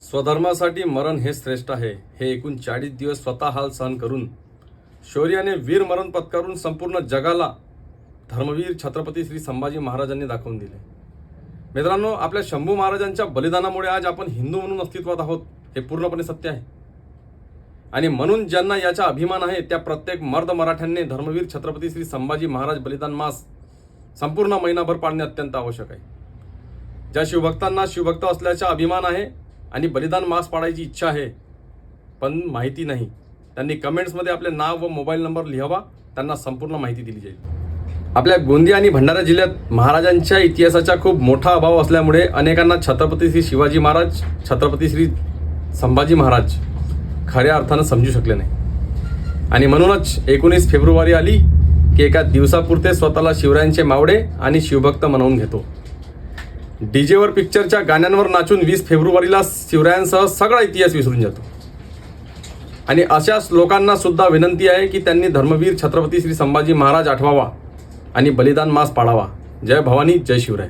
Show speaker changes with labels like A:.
A: स्वधर्मासाठी मरण हे श्रेष्ठ आहे हे एकूण 40 दिवस स्वतः हाल सहन करून शौर्याने वीर मरण पत्करून संपूर्ण जगाला धर्मवीर छत्रपती श्री संभाजी महाराजांनी दाखवून दिले। मित्रांनो, आपल्या शंभू महाराजांच्या बलिदानामुळे आज आपण हिंदू म्हणून अस्तित्वात आहोत हे पूर्णपणे सत्य आहे। आणि म्हणून ज्यांना याचा अभिमान आहे त्या प्रत्येक मर्द मराठ्यांनी धर्मवीर छत्रपती श्री संभाजी महाराज बलिदान मास संपूर्ण महिनाभर पाळणे अत्यंत आवश्यक आहे। ज्या शिवभक्तांना शिवभक्त असल्याचा अभिमान आहे आणि बलिदान मास पाळायची इच्छा आहे पण माहिती नाही, त्यांनी कमेंट्समध्ये आपले नाव व मोबाईल नंबर लिहावा, त्यांना संपूर्ण माहिती दिली जाईल। आपल्या गोंदिया आणि भंडारा जिल्ह्यात महाराजांच्या इतिहासाचा खूप मोठा अभाव असल्यामुळे अनेकांना छत्रपती श्री शिवाजी महाराज, छत्रपती श्री संभाजी महाराज खऱ्या अर्थानं समजू शकले नाही। आणि म्हणूनच 19 फेब्रुवारी आली की एका दिवसापुरते स्वतःला शिवरायांचे मावडे आणि शिवभक्त म्हणवून घेतो। डीजेवर पिक्चरच्या गाण्यांवर नाचून 20 फेब्रुवारीला शिवरायांसह सगळा इतिहास विसरून जातो। आणि अशाच लोकांना सुद्धा विनंती आहे की त्यांनी धर्मवीर छत्रपती श्री संभाजी महाराज आठवावा आणि बलिदान मास पाळावा। जय भवानी, जय शिवराय।